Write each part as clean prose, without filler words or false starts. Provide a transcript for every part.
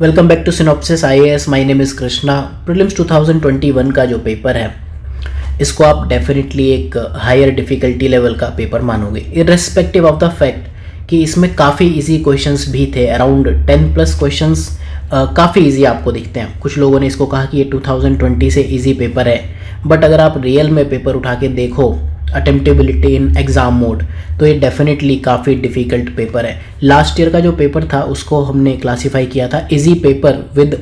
Welcome back to Synopsis IAS. My name is Krishna. Prelims 2021 का जो paper है इसको आप डेफिनेटली एक हायर डिफ़िकल्टी लेवल का पेपर मानोगे, इर्रेस्पेक्टिव ऑफ द फैक्ट कि इसमें काफ़ी इजी क्वेश्चंस भी थे। अराउंड 10 प्लस क्वेश्चंस काफ़ी इजी आपको दिखते हैं। कुछ लोगों ने इसको कहा कि ये 2020 से इजी पेपर है, बट अगर आप रियल में पेपर उठा के देखो अटेम्प्टेबिलिटी इन एग्ज़ाम मोड तो ये डेफिनेटली काफ़ी डिफ़िकल्ट पेपर है। लास्ट ईयर का जो पेपर था उसको हमने क्लासीफाई किया था easy paper with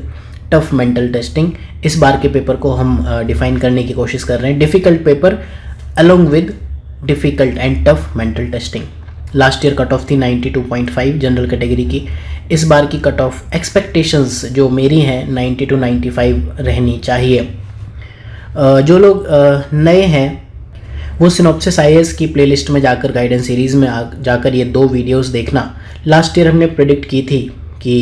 tough mental testing. इस बार के पेपर को हम डिफ़ाइन करने की कोशिश कर रहे हैं difficult paper along with difficult and tough mental testing. Last year cut off थी 92.5 जनरल कैटेगरी की। इस बार की कट ऑफ एक्सपेक्टेशंस जो मेरी हैं 90 to 95 रहनी चाहिए। जो लोग नए हैं वो सिनॉप्सिस आईएएस की प्लेलिस्ट में जाकर गाइडेंस सीरीज़ में जाकर ये 2 वीडियोस देखना। लास्ट ईयर हमने प्रेडिक्ट की थी कि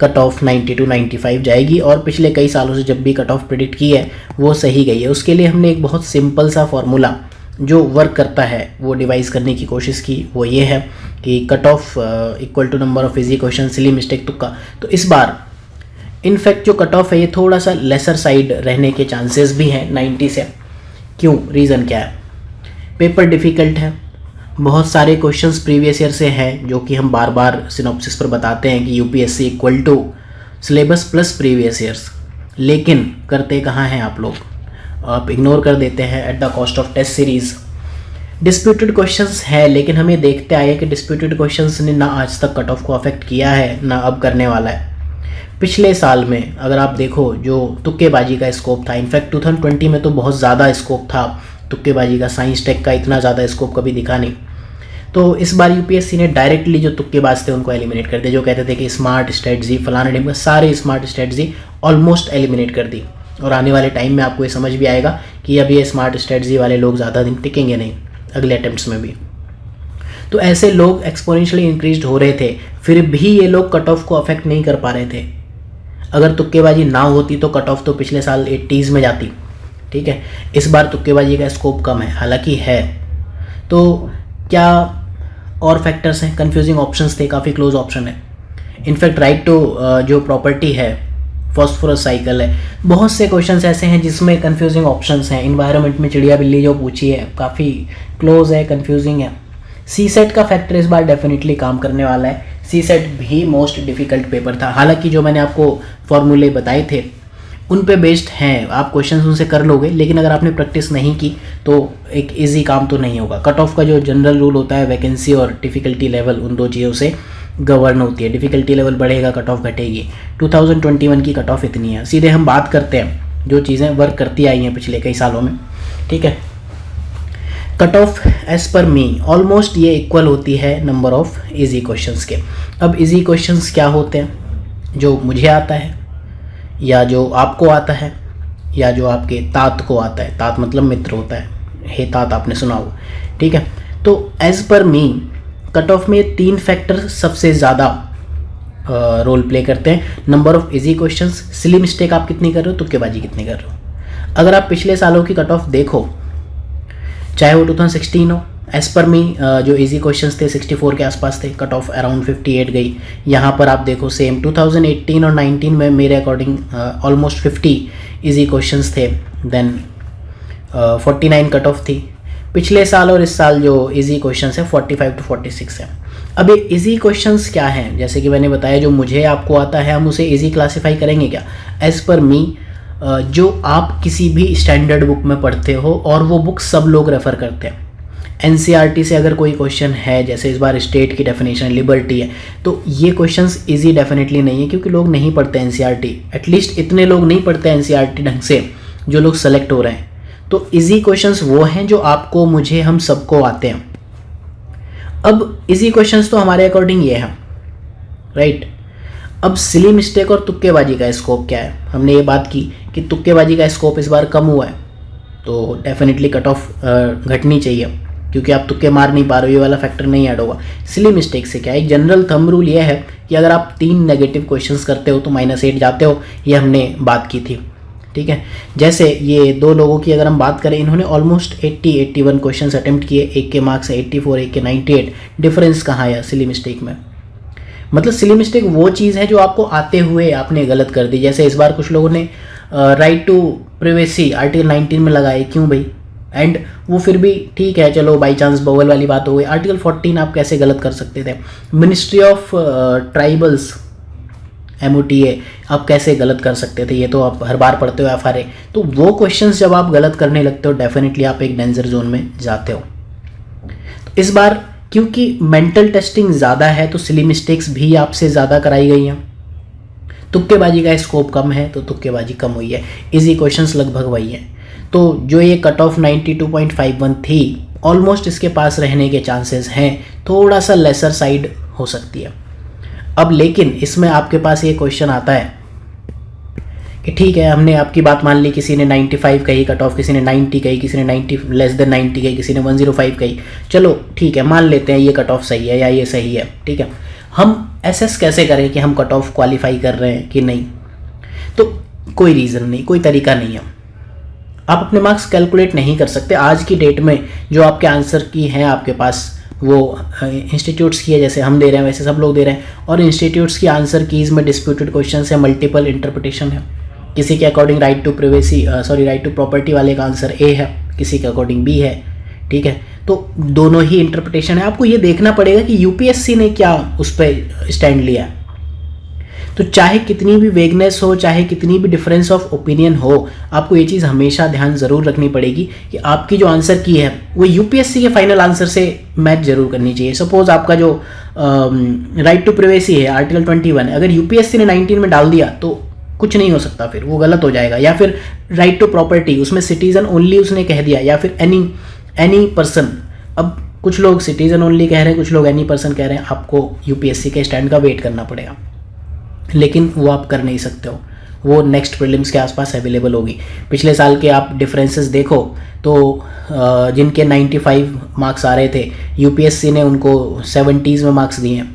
कट ऑफ 90 to 95 जाएगी और पिछले कई सालों से जब भी कट ऑफ प्रेडिक्ट की है वो सही गई है। उसके लिए हमने एक बहुत सिंपल सा फॉर्मूला जो वर्क करता है वो डिवाइस करने की कोशिश की। वो ये है कि cut off equal to number of easy question, silly mistake, तुक्का। तो इस बार इनफैक्ट जो कट ऑफ है ये थोड़ा सा लेसर साइड रहने के चांसेस भी हैं 90 से। क्यों, रीज़न क्या है? पेपर डिफ़िकल्ट है, बहुत सारे क्वेश्चंस प्रीवियस ईयर से हैं जो कि हम बार बार सिनॉप्सिस पर बताते हैं कि UPSC equal to syllabus plus previous years. लेकिन करते कहाँ हैं आप लोग? आप इग्नोर कर देते हैं at the cost of test series. Disputed questions है, लेकिन हम ये देखते आए कि डिस्प्यूटेड क्वेश्चंस ने ना आज तक कट ऑफ को अफेक्ट किया है ना अब करने वाला है। पिछले साल में अगर आप देखो जो तुक्केबाजी का स्कोप था, इनफैक्ट 2020 में तो बहुत ज़्यादा स्कोप था तुक्केबाजी का, साइंस टेक का इतना ज़्यादा स्कोप कभी दिखा नहीं। तो इस बार यूपीएससी ने डायरेक्टली जो तुक्केबाज थे उनको एलिमिनेट कर दिया। जो कहते थे कि स्मार्ट स्ट्रेटजी फलाना ढिमका, सारे स्मार्ट स्ट्रेटजी ऑलमोस्ट एलिमिनेट कर दी। और आने वाले टाइम में आपको ये समझ भी आएगा कि अब ये स्मार्ट स्ट्रेटजी वाले लोग ज़्यादा दिन टिकेंगे नहीं अगले अटेम्प्ट्स में भी। तो ऐसे लोग एक्सपोनेंशियली इंक्रीज हो रहे थे, फिर भी ये लोग कट ऑफ को अफेक्ट नहीं कर पा रहे थे। अगर तुक्केबाजी ना होती तो कट ऑफ तो पिछले साल 80s में जाती। ठीक है, इस बार तुक्केबाजी का स्कोप कम है, हालांकि है। तो क्या और फैक्टर्स हैं? कंफ्यूजिंग ऑप्शंस थे, काफ़ी क्लोज ऑप्शन है। इनफैक्ट राइट टू जो प्रॉपर्टी है, फॉस्फोरस साइकिल है, बहुत से क्वेश्चंस ऐसे हैं जिसमें कंफ्यूजिंग ऑप्शंस हैं। इन्वायरमेंट में चिड़िया बिल्ली जो पूछी है काफ़ी क्लोज है, कंफ्यूजिंग है। सी सेट का फैक्टर इस बार डेफिनेटली काम करने वाला है। सी सेट भी मोस्ट डिफ़िकल्ट पेपर था, हालांकि जो मैंने आपको फॉर्मूले बताए थे उन पे बेस्ड हैं। आप क्वेश्चन उनसे कर लोगे, लेकिन अगर आपने प्रैक्टिस नहीं की तो एक इजी काम तो नहीं होगा। कट ऑफ का जो जनरल रूल होता है वैकेंसी और डिफ़िकल्टी लेवल, उन दो चीज़ों से गवर्न होती है। डिफ़िकल्टी लेवल बढ़ेगा, कट ऑफ घटेगी। 2021 की कट ऑफ इतनी है। सीधे हम बात करते हैं जो चीज़ें वर्क करती आई हैं पिछले कई सालों में। ठीक है, कट ऑफ एज पर मी ऑलमोस्ट ये इक्वल होती है नंबर ऑफ इजी क्वेश्चंस के। अब इजी क्वेश्चंस क्या होते हैं? जो मुझे आता है या जो आपको आता है या जो आपके तात को आता है। तात मतलब मित्र होता है, हे तात आपने सुना होगा। ठीक है, तो एज पर मी कट ऑफ में 3 फैक्टर सबसे ज़्यादा रोल प्ले करते हैं। Number of easy questions, silly mistake आप कितनी कर रहे हो, तुक्केबाजी कितनी कर रहे हो। अगर आप पिछले सालों की कट ऑफ देखो, चाहे वो 2016 हो, एज पर मी जो इजी क्वेश्चंस थे 64 के आसपास थे, कट ऑफ अराउंड 58 गई। यहाँ पर आप देखो सेम 2018 और 19 में मेरे अकॉर्डिंग ऑलमोस्ट 50 इजी क्वेश्चंस थे, देन 49 कट ऑफ थी। पिछले साल और इस साल जो इजी क्वेश्चंस है 45 to 46 है। अब ये इजी क्वेश्चंस क्या हैं? जैसे कि मैंने बताया जो मुझे आपको आता है हम उसे इजी क्लासीफाई करेंगे क्या? एज पर मी जो आप किसी भी स्टैंडर्ड बुक में पढ़ते हो और वो बुक सब लोग रेफ़र करते हैं। एनसीईआरटी से अगर कोई क्वेश्चन है, जैसे इस बार स्टेट की डेफिनेशन लिबर्टी है, तो ये क्वेश्चंस इजी डेफिनेटली नहीं है क्योंकि लोग नहीं पढ़ते एनसीईआरटी। एटलीस्ट इतने लोग नहीं पढ़ते एनसीईआरटी ढंग से जो लोग सेलेक्ट हो रहे हैं। तो इजी क्वेश्चंस वो हैं जो आपको, मुझे, हम सबको आते हैं। अब इजी क्वेश्चंस तो हमारे अकॉर्डिंग ये हैं, राइट। अब सिली मिस्टेक और तुक्केबाजी का स्कोप क्या है? हमने ये बात की कि तुक्केबाजी का स्कोप इस बार कम हुआ है, तो डेफिनेटली कट ऑफ घटनी चाहिए क्योंकि आप तुक्के मार नहीं पा रहे हो, ये वाला फैक्टर नहीं ऐड होगा। सिली मिस्टेक से क्या है? एक जनरल थंब रूल ये है कि अगर आप 3 नेगेटिव क्वेश्चंस करते हो तो -8 जाते हो, ये हमने बात की थी। ठीक है, जैसे ये 2 लोगों की अगर हम बात करें, इन्होंने ऑलमोस्ट 81 क्वेश्चंस अटेम्प्ट किए, एक के मार्क्स 84, एक के 98। डिफरेंस कहाँ है सिली मिस्टेक में? मतलब सिली मिस्टेक वो चीज़ है जो आपको आते हुए आपने गलत कर दी। जैसे इस बार कुछ लोगों ने राइट टू प्रिवेसी आर्टिकल 19 में लगाए, क्यों भाई? एंड वो फिर भी ठीक है, चलो बाई चांस बवल वाली बात हो गई। आर्टिकल 14 आप कैसे गलत कर सकते थे? मिनिस्ट्री ऑफ ट्राइबल्स MOTA आप कैसे गलत कर सकते थे? ये तो आप हर बार पढ़ते हो FRA। तो वो क्वेश्चंस जब आप गलत करने लगते हो, डेफिनेटली आप एक डेंजर जोन में जाते हो। तो इस बार क्योंकि मेंटल टेस्टिंग ज़्यादा है तो सिली मिस्टेक्स भी आपसे ज़्यादा कराई गई हैं। तुक्केबाजी का स्कोप कम है तो तुक्केबाजी कम हुई है। इजी क्वेश्चंस लगभग वही हैं। तो जो ये कट ऑफ 92.51 थी, ऑलमोस्ट इसके पास रहने के चांसेस हैं, थोड़ा सा लेसर साइड हो सकती है। अब लेकिन इसमें आपके पास ये क्वेश्चन आता है कि ठीक है, हमने आपकी बात मान ली, किसी ने 95 कही कट ऑफ, किसी ने 90 कही, किसी ने 90 लेस देन 90 कही, किसी ने 105 कही। चलो ठीक है, मान लेते हैं ये कट ऑफ सही है या ये सही है, ठीक है। हम एसेस कैसे करें कि हम कट ऑफ क्वालिफाई कर रहे हैं कि नहीं? तो कोई रीज़न नहीं, कोई तरीका नहीं है। आप अपने मार्क्स कैलकुलेट नहीं कर सकते। आज की डेट में जो आपके आंसर की हैं आपके पास, वो इंस्टीट्यूट्स की है, जैसे हम दे रहे हैं वैसे सब लोग दे रहे हैं, और इंस्टीट्यूट्स की आंसर कीज़ में डिस्प्यूटेड क्वेश्चन है, मल्टीपल इंटरप्रिटेशन है। किसी के अकॉर्डिंग राइट टू प्रॉपर्टी वाले का आंसर A है, किसी के अकॉर्डिंग B है, ठीक है। तो दोनों ही इंटरप्रिटेशन है। आपको ये देखना पड़ेगा कि UPSC ने क्या उस पर स्टैंड लिया है। तो चाहे कितनी भी वेगनेस हो, चाहे कितनी भी डिफरेंस ऑफ ओपिनियन हो, आपको ये चीज़ हमेशा ध्यान ज़रूर रखनी पड़ेगी कि आपकी जो आंसर की है वो UPSC के फाइनल आंसर से मैच जरूर करनी चाहिए। सपोज आपका जो राइट टू प्राइवेसी है आर्टिकल 21, अगर UPSC ने 19 में डाल दिया तो कुछ नहीं हो सकता, फिर वो गलत हो जाएगा। या फिर राइट टू प्रॉपर्टी, उसमें सिटीजन ओनली उसने कह दिया, या फिर एनी पर्सन। अब कुछ लोग सिटीजन ओनली कह रहे हैं, कुछ लोग एनी पर्सन कह रहे हैं। आपको UPSC के स्टैंड का वेट करना पड़ेगा, लेकिन वो आप कर नहीं सकते हो। वो नेक्स्ट प्रीलिम्स के आसपास अवेलेबल होगी। पिछले साल के आप डिफरेंसेस देखो तो जिनके 95 मार्क्स आ रहे थे, UPSC ने उनको 70s में मार्क्स दिए हैं।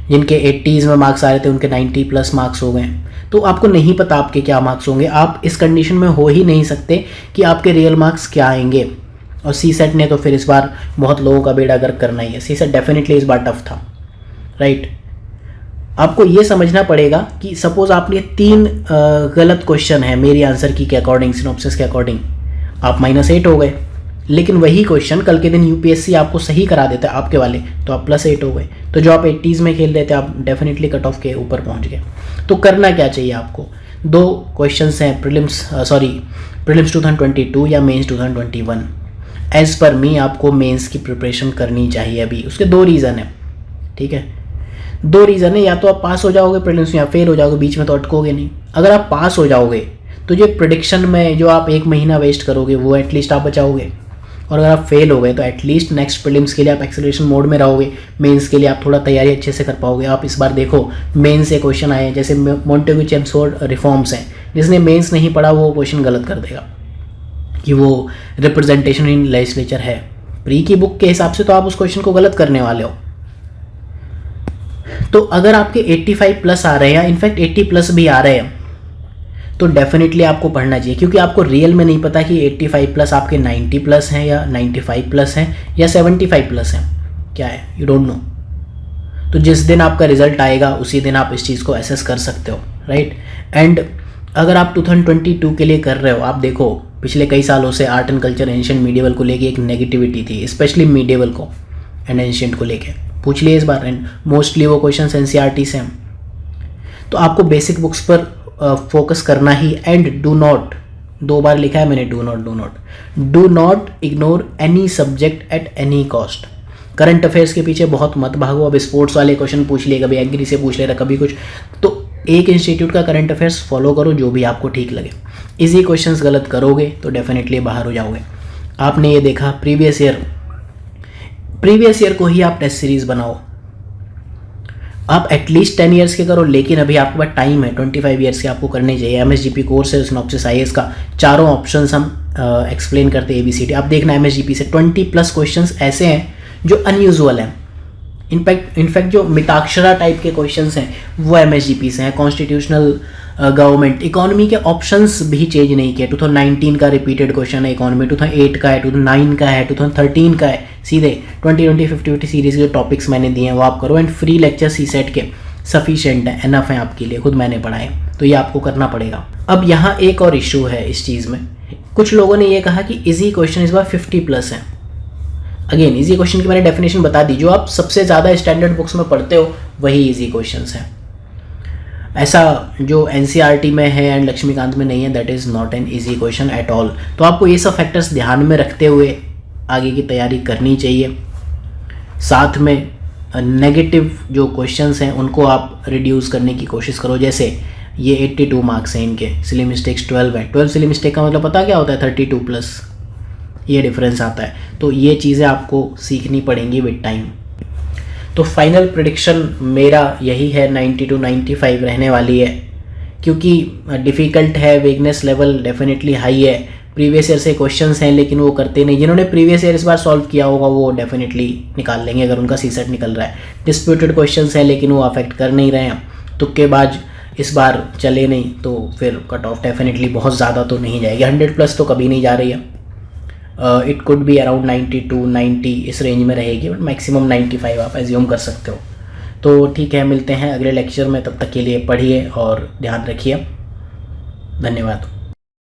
जिनके 80s में मार्क्स आ रहे थे उनके 90 प्लस मार्क्स हो गए। तो आपको नहीं पता आपके क्या मार्क्स होंगे। आप इस कंडीशन में हो ही नहीं सकते कि आपके रियल मार्क्स क्या आएंगे। और CSET ने तो फिर इस बार बहुत लोगों का बेड़ा गर्क करना ही है। CSET डेफिनेटली इस बार टफ था, राइट। आपको ये समझना पड़ेगा कि सपोज आपने 3 गलत क्वेश्चन है मेरी आंसर की के अकॉर्डिंग, सिनॉप्सिस के अकॉर्डिंग, आप -8 हो गए। लेकिन वही क्वेश्चन कल के दिन UPSC आपको सही करा देता है आपके वाले, तो आप +8 हो गए। तो जो आप 80s में खेल रहे थे, आप डेफिनेटली कट ऑफ के ऊपर पहुंच गए। तो करना क्या चाहिए आपको? 2 क्वेश्चंस हैं प्रीलिम्स 2022 या मेंस 2021। एज पर मी आपको मेंस की प्रिपरेशन करनी चाहिए अभी। उसके 2 रीज़न है, ठीक है। 2 रीज़न है, या तो आप पास हो जाओगे प्रीलिम्स में या फेल हो जाओगे, बीच में तो अटकोगे नहीं। अगर आप पास हो जाओगे तो जो प्रेडिक्शन में जो आप 1 महीना वेस्ट करोगे वो एटलीस्ट आप बचाओगे। और अगर आप फेल हो गए तो एटलीस्ट नेक्स्ट प्रीलिम्स के लिए आप एक्सेलरेशन मोड में रहोगे। मेंस के लिए आप थोड़ा तैयारी अच्छे से कर पाओगे। आप इस बार देखो मेंस से क्वेश्चन आए हैं, जैसे मोंटेग्यू चेम्सफोर्ड रिफॉर्म्स हैं, जिसने मेंस नहीं पढ़ा वो क्वेश्चन गलत कर देगा कि वो रिप्रेजेंटेशन इन लेजिस्लेचर है। प्री की बुक के हिसाब से तो आप उस क्वेश्चन को गलत करने वाले हो। तो अगर आपके 85 प्लस आ रहे हैं या इनफैक्ट 80 प्लस भी आ रहे हैं तो डेफिनेटली आपको पढ़ना चाहिए, क्योंकि आपको रियल में नहीं पता कि 85 प्लस आपके 90 प्लस हैं या 95 प्लस हैं या 75 प्लस हैं, क्या है, यू डोंट नो। तो जिस दिन आपका रिजल्ट आएगा उसी दिन आप इस चीज़ को एसेस कर सकते हो, राइट। एंड अगर आप 2022 के लिए कर रहे हो, आप देखो पिछले कई सालों से art and culture ancient medieval को लेके एक नेगेटिविटी थी, स्पेशली मीडिएवल को एंड एंशिएंट को लेके। पूछ लिए इस बार, एंड मोस्टली वो क्वेश्चन NCERT से हैं। तो आपको बेसिक बुक्स पर फोकस करना ही। एंड डू नॉट, 2 बार लिखा है मैंने, do not ignore any subject at any cost. Current affairs के पीछे बहुत मत भागो। अब स्पोर्ट्स वाले क्वेश्चन पूछ लिए, कभी एग्री से पूछ ले रहा, कभी कुछ। तो एक इंस्टीट्यूट का करंट अफेयर्स फॉलो करो जो भी आपको ठीक लगे। इजी क्वेश्चंस गलत करोगे तो डेफिनेटली बाहर हो जाओगे। आपने ये देखा प्रीवियस ईयर को ही आप टेस्ट सीरीज बनाओ। आप एटलीस्ट 10 ईयर्स के करो, लेकिन अभी आपके पास टाइम है, 25 ईयर्स के आपको करने चाहिए। MSGP कोर्स है, सिनॉप्सिस IAS का, चारों ऑप्शंस हम एक्सप्लेन करते हैं ABCD। आप देखना MSGP से 20 प्लस क्वेश्चंस ऐसे हैं जो अनयूजुअल हैं। इनफैक्ट जो मिताक्षरा टाइप के क्वेश्चंस हैं वो MSGP से हैं। कॉन्स्टिट्यूशनल गवर्नमेंट इकोनॉमी के ऑप्शंस भी चेंज नहीं किए। 2019 का रिपीटेड क्वेश्चन है इकोनॉमी, 2008 का है, 2009 का है, 2013 का है। सीधे 2020 50 सीरीज के जो टॉपिक्स मैंने दिए हैं वो आप करो, एंड फ्री लेक्चर CSET के सफिशिएंट है, एनफ है आपके लिए, खुद मैंने पढ़ाए, तो ये आपको करना पड़ेगा। अब यहाँ एक और इशू है इस चीज़ में, कुछ लोगों ने ये कहा कि इजी क्वेश्चन इस बार 50+ हैं। अगेन इजी क्वेश्चन की मैंने डेफिनेशन बता दी, जो आप सबसे ज़्यादा स्टैंडर्ड बुक्स में पढ़ते हो वही इजी क्वेश्चंस हैं। ऐसा जो NCERT में है एंड लक्ष्मीकांत में नहीं है, that is not an easy question at all. तो आपको ये सब फैक्टर्स ध्यान में रखते हुए आगे की तैयारी करनी चाहिए। साथ में नेगेटिव जो क्वेश्चंस हैं उनको आप रिड्यूस करने की कोशिश करो। जैसे ये 82 मार्क्स हैं इनके, सिली मिस्टेक्स 12 है, 12 सिली मिस्टेक का मतलब पता क्या होता है, 32+, ये डिफरेंस आता है। तो ये चीज़ें आपको सीखनी पड़ेंगी विद टाइम। तो फाइनल प्रेडिक्शन मेरा यही है, 90 to 95 रहने वाली है, क्योंकि डिफ़िकल्ट है, वेगनेस लेवल डेफिनेटली हाई है। प्रीवियस ईयर से क्वेश्चंस हैं लेकिन वो करते नहीं। जिन्होंने प्रीवियस ईयर इस बार सॉल्व किया होगा वो डेफिनेटली निकाल लेंगे अगर उनका CSET निकल रहा है। डिस्प्यूटेड क्वेश्चंस हैं लेकिन वो अफेक्ट कर नहीं रहे हैं, तुक्केबाज इस बार चले नहीं, तो फिर कट ऑफ डेफिनेटली बहुत ज़्यादा तो नहीं जाएगी, 100+ तो कभी नहीं जा रही है। इट कुड बी अराउंड 92 90 इस रेंज में रहेगी, बट मैक्सिमम 95 आप एज्यूम कर सकते हो। तो ठीक है, मिलते हैं अगले लेक्चर में, तब तक के लिए पढ़िए और ध्यान रखिए। धन्यवाद।